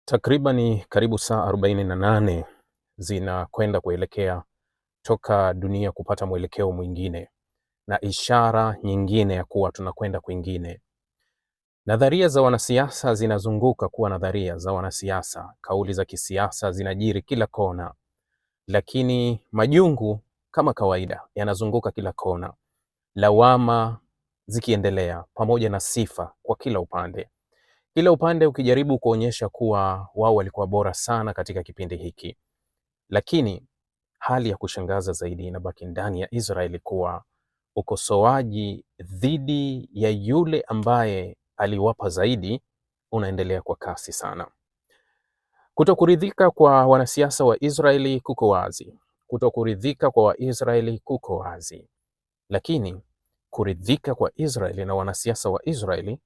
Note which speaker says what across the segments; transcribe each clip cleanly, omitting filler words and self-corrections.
Speaker 1: Takribani karibu saa 48 zinakwenda kuelekea toka dunia kupata mwelekeo mwingine na ishara nyingine ya kuwa tunakwenda kwingine. Nadharia za wanasiasa zinazunguka kuwa nadharia za wanasiasa, kauli za kisiasa zinajiri kila kona, lakini majungu kama kawaida yanazunguka kila kona, lawama zikiendelea pamoja na sifa kwa kila upande. Kila upande ukijaribu kuonyesha kuwa wao walikuwa bora sana katika kipindi hiki. Lakini hali ya kushangaza zaidi inabaki ndani ya Israeli kuwa ukosoaji dhidi ya yule ambaye aliwapa zaidi unaendelea kwa kasi sana. Kutokuridhika kwa wanasiasa wa Israeli kuko wazi. Kutokuridhika kwa Waisraeli kuko wazi. Lakini kuridhika kwa Israeli na wanasiasa wa Israeli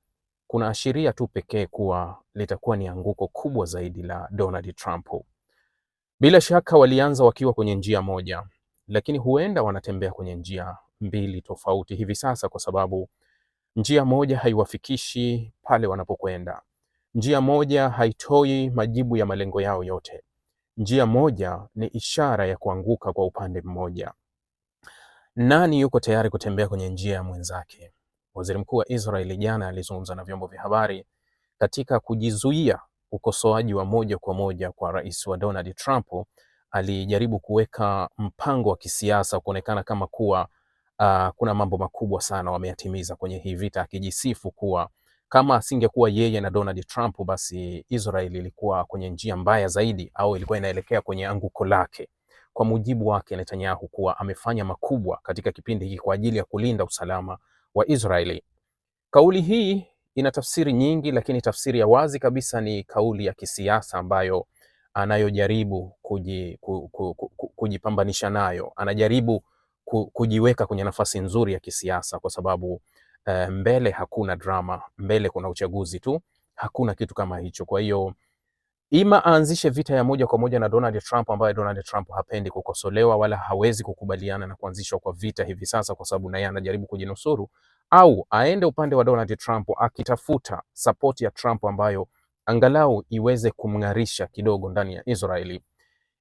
Speaker 1: kuna ashiria tu pekee kuwa litakuwa ni anguko kubwa zaidi la Donald Trump. Bila shaka walianza wakiwa kwenye njia moja, lakini huenda wanatembea kwenye njia mbili tofauti hivi sasa, kwa sababu njia moja haiwafikishi pale wanapokwenda. Njia moja haitoi majibu ya malengo yao yote. Njia moja ni ishara ya kuanguka kwa upande mmoja. Nani yuko tayari kutembea kwenye njia ya mwenzake? Waziri Mkuu wa Israeli jana alizungumza na vyombo vya habari katika kujizuia ukosoaji wa moja kwa moja kwa rais wa Donald Trump. Alijaribu kuweka mpango wa kisiasa kuonekana kama kuwa kuna mambo makubwa sana wameyatimiza kwenye hii vita, akijisifu kuwa kama asingekuwa yeye na Donald Trump, basi Israeli ilikuwa kwenye njia mbaya zaidi, au ilikuwa inaelekea kwenye anguko lake. Kwa mujibu wake Netanyahu, kuwa amefanya makubwa katika kipindi hiki kwa ajili ya kulinda usalama wa Israeli. Kauli hii ina tafsiri nyingi, lakini tafsiri ya wazi kabisa ni kauli ya kisiasa ambayo anayojaribu kujipambanisha nayo. Anajaribu kujiweka kwenye nafasi nzuri ya kisiasa, kwa sababu mbele hakuna drama, mbele kuna uchaguzi tu, hakuna kitu kama hicho. Kwa hiyo ima aanzishe vita ya moja kwa moja na Donald Trump, ambaye Donald Trump hapendi kukosolewa wala hawezi kukubaliana na kuanzishwa kwa vita hivi sasa, kwa sababu naye anajaribu kujinusuru, au aende upande wa Donald Trump akitafuta support ya Trump ambayo angalau iweze kumng'arisha kidogo ndani ya Israeli.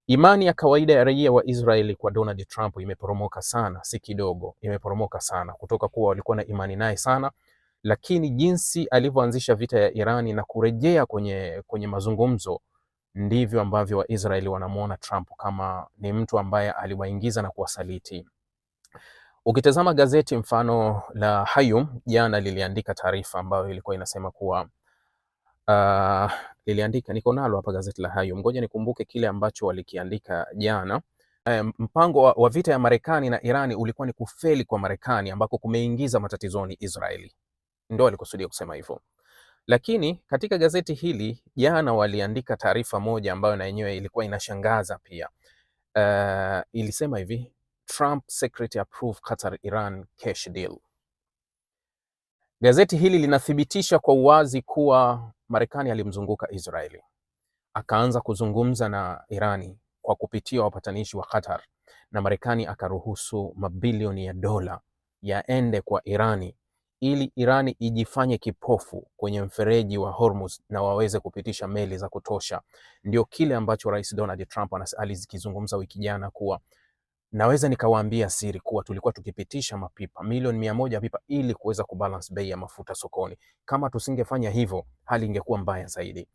Speaker 1: Imani ya kawaida ya raia wa Israeli kwa Donald Trump imeporomoka sana, si kidogo, imeporomoka sana, kutoka kuwa walikuwa na imani naye sana, lakini jinsi alivyoanzisha vita ya Irani na kurejea kwenye mazungumzo, ndivyo ambavyo Waisraeli wanamuona Trump kama ni mtu ambaye aliwaingiza na kuwasaliti. Ukitazama gazeti mfano la Hayom jana liliandika taarifa ambayo ilikuwa inasema kuwa liliandika, niko nalo hapa gazeti la Hayom, ngoja nikumbuke kile ambacho walikiandika jana. Mpango wa vita ya Marekani na Irani ulikuwa ni kufeli kwa Marekani, ambako kumeingiza matatizoni Israeli. Ndio walikusudia kusema hivyo. Lakini katika gazeti hili jana waliandika taarifa moja ambayo na yenyewe ilikuwa inashangaza pia. Ilisema hivi: Trump secretly approved Qatar Iran cash deal. Gazeti hili linathibitisha kwa uwazi kuwa Marekani alimzunguka Israeli, akaanza kuzungumza na Irani kwa kupitia wapatanishi wa Qatar, na Marekani akaruhusu mabilioni ya dola yaende kwa Irani ili Irani ijifanye kipofu kwenye mfereji wa Hormuz na waweze kupitisha meli za kutosha. Ndio kile ambacho Rais Donald Trump alikizungumza wiki jana, kuwa naweza nikawaambia siri kuwa tulikuwa tukipitisha mapipa milioni 100 pipa ili kuweza kubalance bei ya mafuta sokoni. Kama tusingefanya hivyo, hali ingekuwa mbaya zaidi.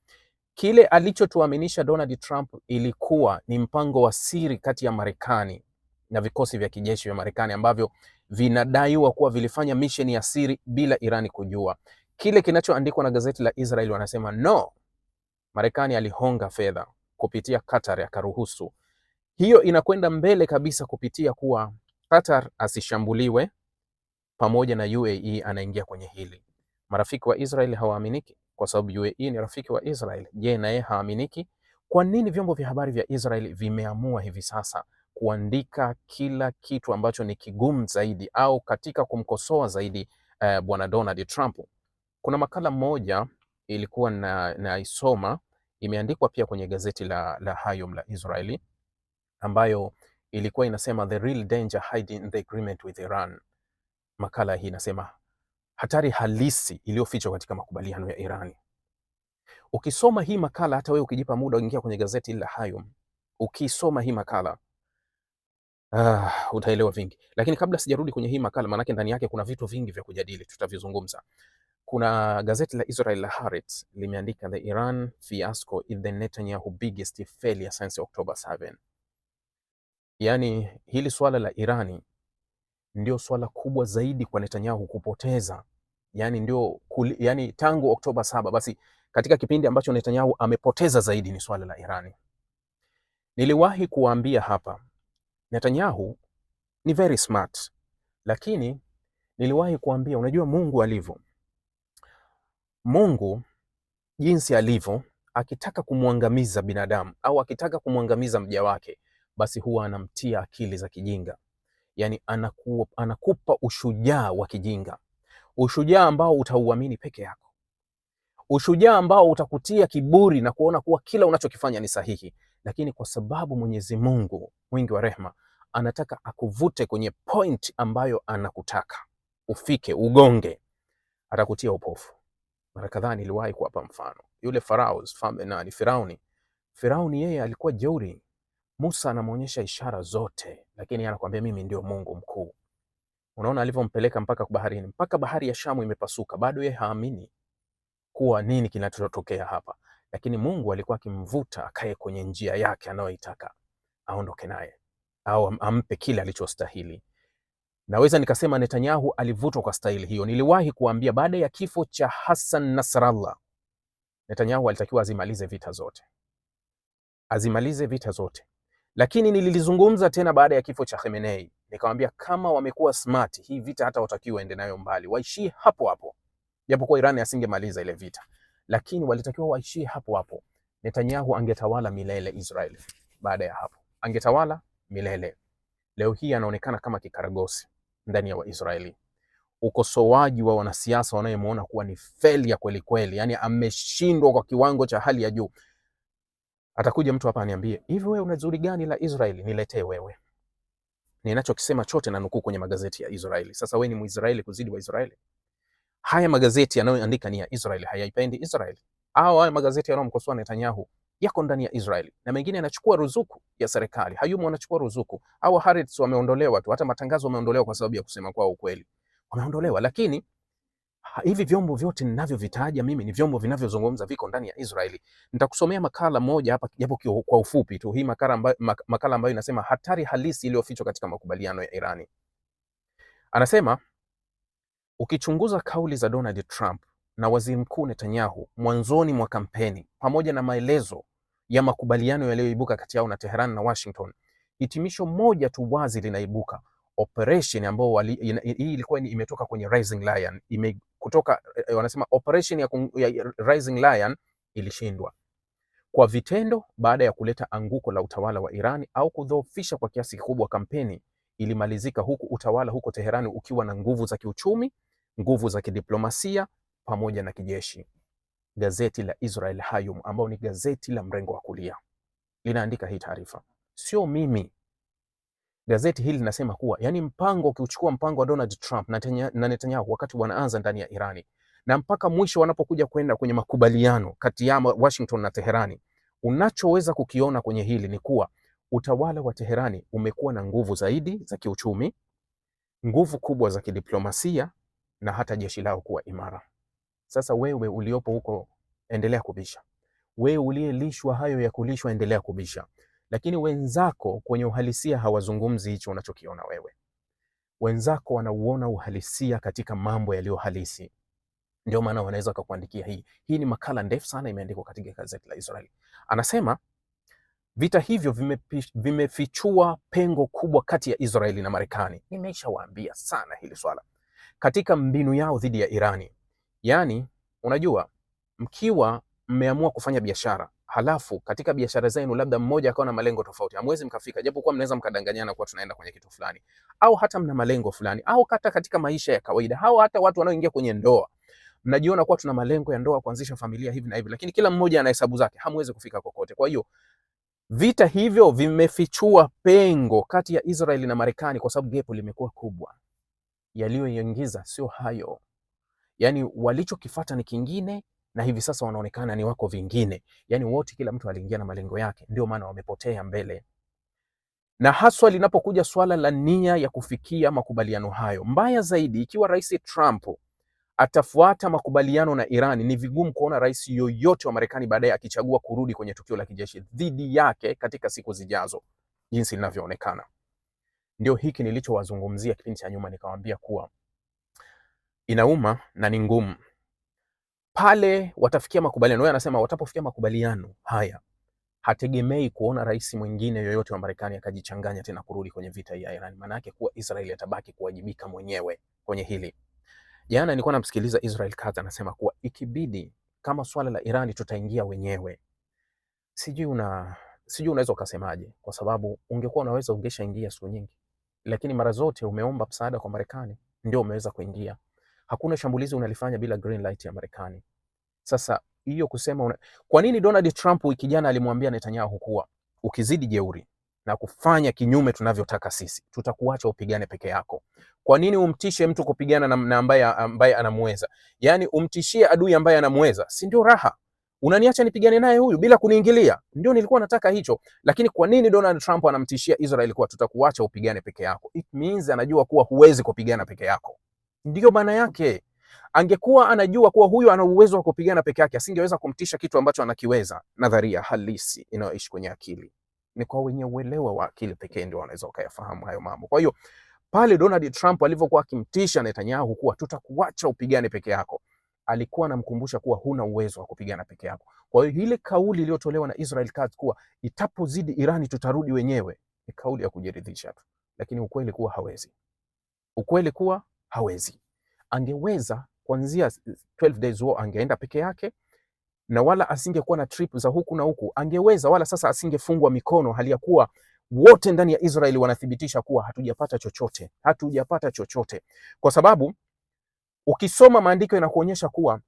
Speaker 1: Kile alichotuaminisha Donald Trump ilikuwa ni mpango wa siri kati ya Marekani na vikosi vya kijeshi vya Marekani ambavyo vinadaiwa kuwa vilifanya mission ya siri bila Irani kujua. Kile kinachoandikwa na gazeti la Israel wanasema no, Marekani alihonga fedha kupitia Qatar akaruhusu. Hiyo inakwenda mbele kabisa kupitia kuwa Qatar asishambuliwe pamoja na UAE anaingia kwenye hili. Marafiki wa Israel hawaaminiki kwa sababu UAE ni rafiki wa Israel. Je, naye haaminiki? Kwa nini vyombo vya habari vya Israel vimeamua hivi sasa kuandika kila kitu ambacho ni kigumu zaidi au katika kumkosoa zaidi bwana Donald Trump? Kuna makala moja ilikuwa naisoma, imeandikwa pia kwenye gazeti la Hayom la Israeli, ambayo ilikuwa inasema the real danger hiding in the agreement with Iran. Makala hii inasema hatari halisi iliyofichwa katika makubaliano ya Irani. Ukisoma hii makala, hata wewe ukijipa muda uingia kwenye gazeti la Hayom, ukisoma hii makala utaelewa vingi. Lakini kabla sijarudi kwenye hii makala, maanake ndani yake kuna vitu vingi vya kujadili, tutavizungumza. Kuna gazeti la Israel la Haaretz limeandika the Iran fiasco is the Netanyahu biggest failure since October 7. Yani hili swala la Irani ndio swala kubwa zaidi kwa Netanyahu kupoteza, yani tangu Oktoba 7, basi katika kipindi ambacho Netanyahu amepoteza zaidi ni swala la Irani. Niliwahi kuambia hapa, Netanyahu ni very smart, lakini niliwahi kuambia, unajua Mungu alivyo, Mungu jinsi alivyo, akitaka kumwangamiza binadamu au akitaka kumwangamiza mja wake, basi huwa anamtia akili za kijinga. Yani anakupa ushujaa wa kijinga, ushujaa ambao utauamini peke yako, ushujaa ambao utakutia kiburi na kuona kuwa kila unachokifanya ni sahihi. Lakini kwa sababu Mwenyezi Mungu mwingi wa rehema anataka akuvute kwenye point ambayo anakutaka ufike, ugonge, atakutia upofu. Mara kadhaa niliwahi kuwapa mfano yule Firauni yeye alikuwa jeuri. Musa anamuonyesha ishara zote, lakini anakuambia mimi ndio Mungu mkuu. Unaona alivyompeleka mpaka baharini, mpaka bahari ya Shamu imepasuka, bado yeye haamini kuwa nini kinachotokea hapa. Lakini Mungu alikuwa akimvuta akae kwenye njia yake anayoitaka, aondoke naye au ampe kile alichostahili. Naweza nikasema Netanyahu alivutwa kwa staili hiyo. Niliwahi kuambia baada ya kifo cha Hassan Nasrallah, Netanyahu alitakiwa azimalize vita zote. Lakini nililizungumza tena baada ya kifo cha Khamenei, nikamwambia kama wamekuwa smart, hii vita hata watakiwa ende nayo mbali, waishie hapo hapo. Japokuwa Iran asingemaliza ile vita, lakini walitakiwa waishie hapo hapo. Netanyahu angetawala milele Israel. Baada ya hapo angetawala milele. Leo hii anaonekana kama kikaragosi ndani ya Waisraeli. Ukosoaji wa wanasiasa wanayemuona kuwa ni failure kweli kweli, yani ameshindwa kwa kiwango cha hali ya juu. Atakuja mtu hapa aniambie, hivi wewe una zuri gani la Israeli? Niletee wewe. Ninachokisema chote na nukuu kwenye magazeti ya Israeli. Sasa wewe ni Muisraeli kuzidi Waisraeli? Haya magazeti yanayoandika ni ya Israeli, hayaipendi Israeli? Au haya magazeti yanayomkosoa Netanyahu yako ndani ya Israeli na mengine yanachukua ruzuku ya serikali? Hayumo wanachukua ruzuku. Au Haaretz wameondolewa tu, hata matangazo wameondolewa kwa sababu ya kusema kwao ukweli. Wameondolewa, lakini hivi vyombo vyote ninavyovitaja mimi ni vyombo vinavyozungumza viko ndani ya Israeli. Nitakusomea makala moja hapa japo kwa ufupi tu. Hii makala ambayo inasema hatari halisi iliyofichwa katika makubaliano ya Irani. Anasema ukichunguza kauli za Donald Trump na Waziri Mkuu Netanyahu mwanzoni mwa kampeni pamoja na maelezo ya makubaliano yaliyoibuka kati yao na Tehran na Washington, hitimisho moja tu wazi linaibuka. Operation ambayo hii ilikuwa imetoka kwenye Rising Lion, wanasema operation ya Rising Lion ilishindwa kwa vitendo baada ya kuleta anguko la utawala wa Irani au kudhoofisha kwa kiasi kikubwa kampeni. Ilimalizika huku utawala huko Teherani ukiwa na nguvu za kiuchumi, nguvu za kidiplomasia pamoja na kijeshi. Gazeti la Israel Hayom, ambao ni gazeti la mrengo wa kulia, linaandika hii taarifa, sio mimi. Gazeti hili linasema kuwa ukichukua mpango wa Donald Trump na Netanyahu wakati wanaanza ndani ya Irani na mpaka mwisho wanapokuja kwenda kwenye makubaliano kati ya Washington na Teherani, unachoweza kukiona kwenye hili ni kuwa utawala wa Teherani umekuwa na nguvu zaidi za kiuchumi, nguvu kubwa za kidiplomasia na hata jeshi lao kuwa imara. Sasa wewe uliopo huko endelea kubisha. Wewe uliyelishwa hayo ya kulishwa endelea kubisha. Lakini wenzako kwenye uhalisia hawazungumzi hicho unachokiona wewe. Wenzako wanauona uhalisia katika mambo yaliyo halisi. Ndio maana wanaweza kukuandikia hii. Hii ni makala ndefu sana, imeandikwa katika gazeti la Israeli. Anasema vita hivyo vimefichua pengo kubwa kati ya Israeli na Marekani. Nimeshawaambia sana hili swala. Katika mbinu yao dhidi ya Irani. Yaani, unajua, mkiwa mmeamua kufanya biashara, halafu katika biashara zenu labda mmoja akawa na malengo tofauti, hamwezi mkafika, japo kuwa mnaweza mkadanganyana kuwa tunaenda kwenye kitu fulani, au hata mna malengo fulani, au hata katika maisha ya kawaida, au hata watu wanaoingia kwenye ndoa, mnajiona kuwa tuna malengo ya ndoa, kuanzisha familia hivi na hivi, lakini kila mmoja ana hesabu zake, hamwezi kufika kokote. Kwa hiyo vita hivyo vimefichua pengo kati ya Israeli na Marekani kwa sababu gepo limekuwa kubwa. Yaliyoingiza sio hayo. Yaani walichokifuata ni kingine na hivi sasa wanaonekana ni wako vingine. Yani wote, kila mtu aliingia na malengo yake, ndio maana wamepotea mbele. Na haswa linapokuja swala la nia ya kufikia makubaliano hayo. Mbaya zaidi, ikiwa Rais Trump atafuata makubaliano na Iran, ni vigumu kuona rais yoyote wa Marekani baadaye akichagua kurudi kwenye tukio la kijeshi dhidi yake katika siku zijazo, jinsi linavyoonekana. Ndio hiki nilichowazungumzia kipindi cha nyuma, nikawaambia kuwa inauma na ni ngumu pale watafikia makubaliano. Yeye anasema watapofikia makubaliano haya, hategemei kuona rais mwingine yoyote wa Marekani akajichanganya tena kurudi kwenye vita ya Iran. Maana yake kuwa Israel atabaki kuwajibika mwenyewe kwenye hili. Jana nilikuwa namsikiliza Israel Katz anasema kuwa ikibidi kama swala la Iran tutaingia wenyewe. Sijui unaweza ukasemaje, kwa sababu ungekuwa unaweza ungeshaingia siku nyingi, lakini mara zote umeomba msaada kwa Marekani ndio umeweza kuingia. Hakuna shambulizi unalifanya bila green light ya Marekani. Sasa hiyo kusema kwa nini Donald Trump wiki jana alimwambia Netanyahu kuwa ukizidi jeuri na kufanya kinyume tunavyotaka sisi, tutakuacha upigane peke yako. Kwa nini umtishe mtu kupigana na ambaye anamweza? Yaani umtishie adui ambaye anamweza, si ndio raha? Unaniacha nipigane naye huyu bila kuniingilia? Ndio nilikuwa nataka hicho. Lakini kwa nini Donald Trump anamtishia Israel kuwa tutakuacha upigane peke yako? It means anajua kuwa huwezi kupigana peke yako. Ndio maana yake. Angekuwa anajua kuwa huyu ana uwezo wa kupigana peke yake, asingeweza kumtisha kitu ambacho anakiweza. Nadharia halisi inayoishi kwenye akili. Ni kwa wenye uelewa wa akili pekee ndio wanaweza kuyafahamu hayo mambo. Kwa hiyo pale Donald Trump alivyokuwa akimtisha Netanyahu kuwa tutakuacha upigane peke yako, alikuwa anamkumbusha kuwa huna uwezo wa kupigana peke yako. Kwa hiyo ile kauli iliyotolewa na Israel Katz kuwa itapozidi Irani tutarudi wenyewe, ni kauli ya kujiridhisha tu, lakini ukweli kuwa hawezi. Ukweli kuwa hawezi. Angeweza kuanzia 12 days war angeenda peke yake, na wala asingekuwa na trip za huku na huku. Angeweza, wala sasa asingefungwa mikono, hali ya kuwa wote ndani ya Israeli wanathibitisha kuwa hatujapata chochote. Kwa sababu ukisoma maandiko yanakuonyesha kuwa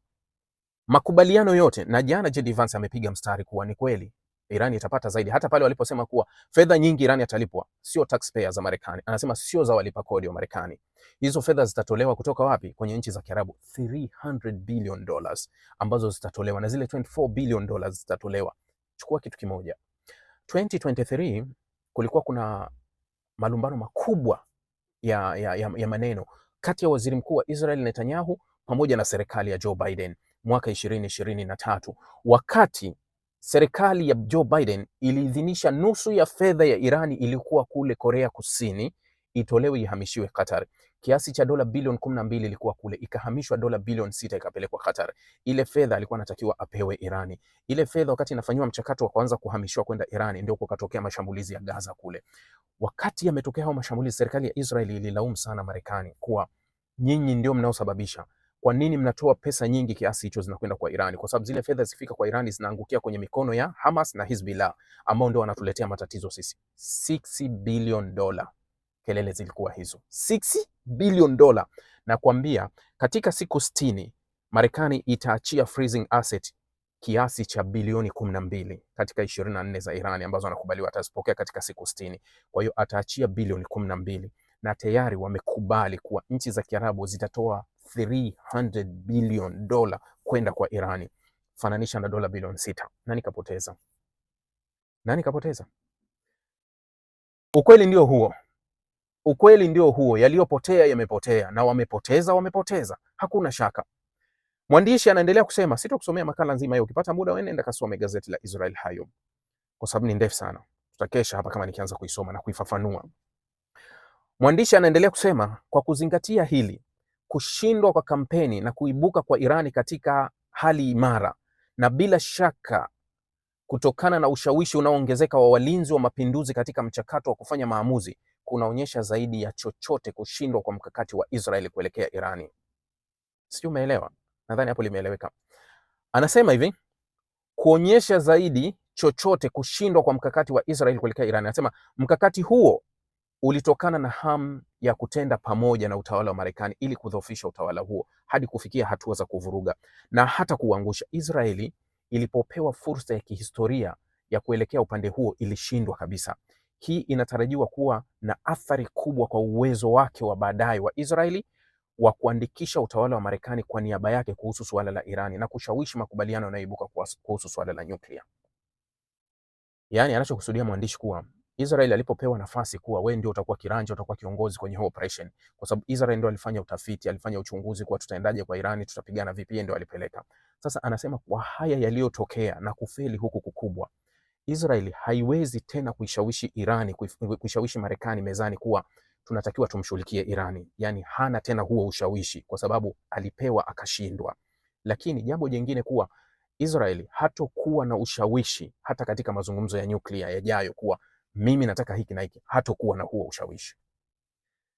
Speaker 1: makubaliano yote, na jana J.D. Vance amepiga mstari kuwa ni kweli Irani itapata zaidi. Hata pale waliposema kuwa fedha nyingi Irani atalipwa, sio taxpayers za Marekani. Anasema sio za walipa kodi wa Marekani. Hizo fedha zitatolewa kutoka wapi? Kwenye nchi za Kiarabu. $300 billion ambazo zitatolewa, na zile $24 billion zitatolewa. Chukua kitu kimoja. 2023 kulikuwa kuna malumbano makubwa ya maneno kati ya waziri mkuu wa Israel Netanyahu pamoja na serikali ya Joe Biden mwaka 2023, wakati serikali ya Joe Biden iliidhinisha nusu ya fedha ya Irani ilikuwa kule Korea Kusini itolewe ihamishiwe Qatar. Kiasi cha dola bilioni 12 ilikuwa kule, ikahamishwa dola bilioni 6 ikapelekwa Qatar. Ile fedha alikuwa anatakiwa apewe Irani. Ile fedha wakati inafanywa mchakato wa kwanza kuhamishwa kwenda Irani, ndio kukatokea mashambulizi ya Gaza kule. Wakati yametokea hao mashambulizi, serikali ya Israeli ililaumu sana Marekani kuwa nyinyi ndio mnaosababisha. Kwa nini mnatoa pesa nyingi kiasi hicho zinakwenda kwa Irani? Kwa sababu zile fedha zifika kwa Irani zinaangukia kwenye mikono ya Hamas na Hezbollah ambao ndio wanatuletea matatizo sisi. $60 billion. Kelele zilikuwa hizo. $60 billion. Na kuambia katika siku 60 Marekani itaachia freezing asset kiasi cha bilioni 12 katika 24 za Irani ambazo anakubaliwa atazipokea katika siku 60. Kwa hiyo ataachia bilioni 12, na tayari wamekubali kuwa nchi za Kiarabu zitatoa $300 billion kwenda kwa Irani. Fananisha na dola bilioni 6. Nani kapoteza? Nani kapoteza? Ukweli ndio huo. Ukweli ndio huo. Yaliyopotea yamepotea, na wamepoteza. Hakuna shaka. Mwandishi anaendelea kusema, sitokusomea makala nzima hiyo. Ukipata muda wewe nenda kasome gazeti la Israel Hayom, kwa sababu ni ndefu sana. Tutakesha hapa kama nikianza kuisoma na kuifafanua. Mwandishi anaendelea kusema, kwa kuzingatia hili, kushindwa kwa kampeni na kuibuka kwa Irani katika hali imara, na bila shaka kutokana na ushawishi unaoongezeka wa walinzi wa mapinduzi katika mchakato wa kufanya maamuzi, kunaonyesha zaidi ya chochote kushindwa kwa mkakati wa Israeli kuelekea Irani. Sio, umeelewa? Nadhani hapo limeeleweka. Anasema hivi, kuonyesha zaidi chochote kushindwa kwa mkakati wa Israeli kuelekea Irani. Anasema mkakati huo ulitokana na hamu ya kutenda pamoja na utawala wa Marekani ili kudhoofisha utawala huo hadi kufikia hatua za kuvuruga na hata kuangusha. Israeli ilipopewa fursa ya kihistoria ya kuelekea upande huo ilishindwa kabisa. Hii inatarajiwa kuwa na athari kubwa kwa uwezo wake wa baadaye wa Israeli wa kuandikisha utawala wa Marekani kwa niaba yake kuhusu suala la Irani na kushawishi makubaliano yanayoibuka kuhusu suala la nyuklia. Yaani anachokusudia mwandishi kuwa Israel alipopewa nafasi kuwa wewe ndio utakuwa kiranja, utakuwa kiongozi kwenye hiyo operation, kwa sababu Israel ndio alifanya utafiti, alifanya uchunguzi kwa tutaendaje kwa Irani, tutapigana vipi, ndio alipeleka. Sasa anasema kwa haya yaliyotokea na kufeli huku kukubwa, Israel haiwezi tena kuishawishi Irani, kuishawishi Marekani mezani kuwa tunatakiwa tumshughulikie Irani. Yani hana tena huo ushawishi kwa sababu alipewa akashindwa. Lakini jambo jingine kuwa Israel hatokuwa na ushawishi hata katika mazungumzo ya nyuklia yajayo kuwa mimi nataka hiki na hiki, hatokuwa na huo ushawishi.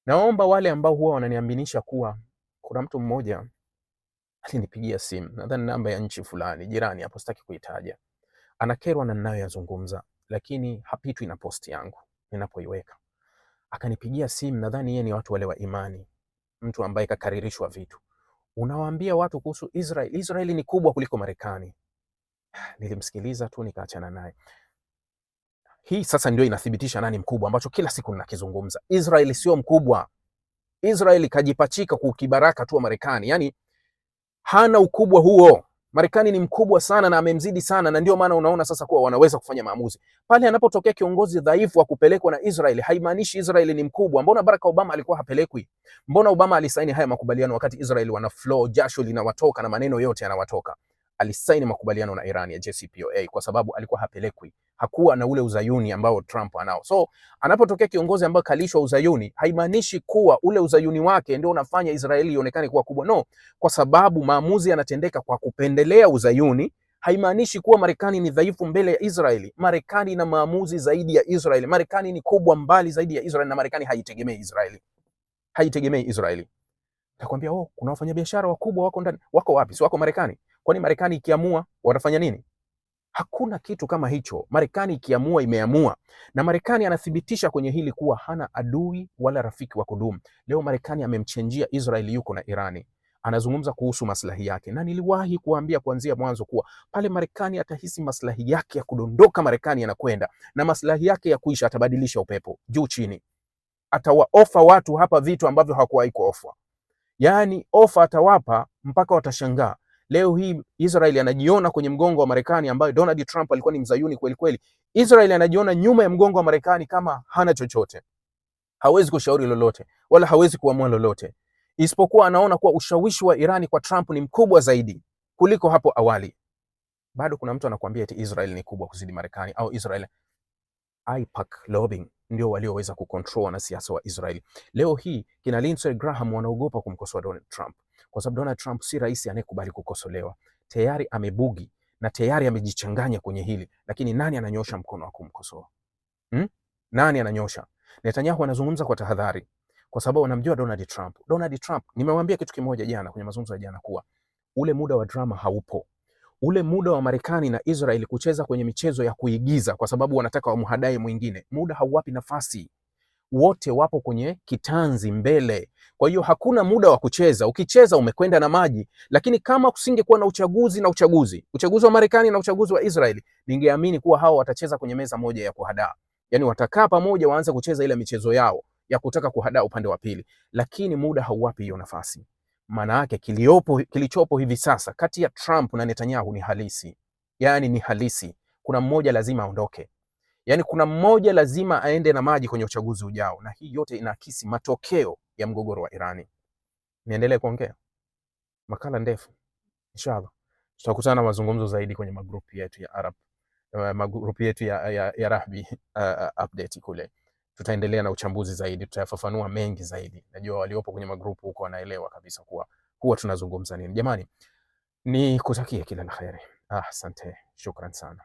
Speaker 1: Naomba wale ambao huwa wananiambinisha kuwa kuna mtu mmoja alinipigia simu, nadhani namba ya nchi fulani jirani hapo, sitaki kuitaja, anakerwa na ninayoyazungumza, lakini hapitwi na posti yangu ninapoiweka. Akanipigia simu, nadhani yeye ni watu wale wa imani, mtu ambaye kakaririshwa vitu. Unawaambia watu kuhusu Israel, Israel ni kubwa kuliko Marekani. Nilimsikiliza tu nikaachana naye. Hii sasa ndio inathibitisha nani mkubwa, ambacho kila siku ninakizungumza. Israel sio mkubwa. Israel kajipachika kukibaraka tu wa Marekani, yani hana ukubwa huo. Marekani ni mkubwa sana na amemzidi sana, na ndio maana unaona sasa kuwa wanaweza kufanya maamuzi. Pale anapotokea kiongozi dhaifu wa kupelekwa na Israel, haimaanishi Israel ni mkubwa. Mbona Barack Obama alikuwa hapelekwi? Mbona Obama alisaini haya makubaliano wakati Israel wana flow, jasho linawatoka na maneno yote yanawatoka? Alisaini makubaliano na Iran ya JCPOA kwa sababu alikuwa hapelekwi. Hakuwa na ule uzayuni ambao Trump anao. So anapotokea kiongozi ambaye kalishwa uzayuni, haimaanishi kuwa ule uzayuni wake ndio unafanya Israeli ionekane kuwa kubwa. No, kwa sababu maamuzi yanatendeka kwa kupendelea uzayuni, haimaanishi kuwa Marekani ni dhaifu mbele ya Israeli. Marekani ina maamuzi zaidi ya Israeli. Marekani ni kubwa mbali zaidi ya Israeli, na Marekani haitegemei Israeli. Haitegemei Israeli. Nakwambia, kuna wafanyabiashara wakubwa wako ndani. Wako wapi? Si wako Marekani? Kwani Marekani ikiamua watafanya nini? Hakuna kitu kama hicho. Marekani ikiamua imeamua, na Marekani anathibitisha kwenye hili kuwa hana adui wala rafiki wa kudumu. Leo Marekani amemchenjia Israeli, yuko na Irani, anazungumza kuhusu maslahi yake, na niliwahi kuambia kuanzia mwanzo kuwa pale Marekani atahisi maslahi yake ya kudondoka, Marekani yanakwenda na maslahi yake ya kuisha, atabadilisha upepo juu chini, atawaofa watu hapa vitu ambavyo hawakuwahi kuofa. Yani ofa atawapa mpaka watashangaa. Leo hii Israel anajiona kwenye mgongo wa Marekani, ambayo Donald Trump alikuwa ni mzayuni kweli kweli. Israel anajiona nyuma ya mgongo wa Marekani kama hana chochote. Hawezi kushauri lolote wala hawezi kuamua lolote, isipokuwa anaona kuwa ushawishi wa Irani kwa Trump ni mkubwa zaidi kuliko hapo awali. Bado kuna mtu anakuambia eti Israel ni kubwa kuzidi Marekani, au Israel. AIPAC lobbying ndio walioweza kucontrol na siasa wa Israeli. Leo hii kina Lindsey Graham wanaogopa kumkosoa Donald Trump kwa sababu Donald Trump si rais anayekubali kukosolewa. Tayari amebugi na tayari amejichanganya kwenye hili, lakini nani ananyosha mkono wa kumkosoa? Nani ananyosha? Netanyahu anazungumza kwa tahadhari kwa sababu anamjua Donald Trump. Donald Trump, nimemwambia kitu kimoja jana kwenye mazungumzo ya jana kuwa ule muda wa drama haupo. Ule muda wa Marekani na Israel kucheza kwenye michezo ya kuigiza kwa sababu wanataka wamhadae mwingine, muda hauwapi nafasi. Wote wapo kwenye kitanzi mbele. Kwa hiyo hakuna muda wa kucheza. Ukicheza umekwenda na maji. Lakini kama kusingekuwa na uchaguzi wa Marekani na uchaguzi wa Israel, ningeamini kuwa hao watacheza kwenye meza moja ya kuhadaa. Yani watakaa pamoja waanze kucheza ile michezo yao ya kutaka kuhadaa upande wa pili. Lakini muda hauwapi hiyo nafasi. Maana yake kilichopo hivi sasa kati ya Trump na Netanyahu ni halisi. Yani ni halisi. Kuna mmoja lazima aondoke. Yani kuna mmoja lazima aende na maji kwenye uchaguzi ujao, na hii yote inaakisi matokeo ya mgogoro wa Irani. Niendelee kuongea, makala ndefu inshallah. Tutakutana na mazungumzo zaidi kwenye magrupu yetu ya Arab, magrupu yetu ya Rahby update kule. Tutaendelea na uchambuzi zaidi, tutayafafanua mengi zaidi. Najua waliopo kwenye magrupu huko wanaelewa kabisa kuwa huwa tunazungumza nini. Jamani, ni kutakia kila la kheri. Asante, shukran sana.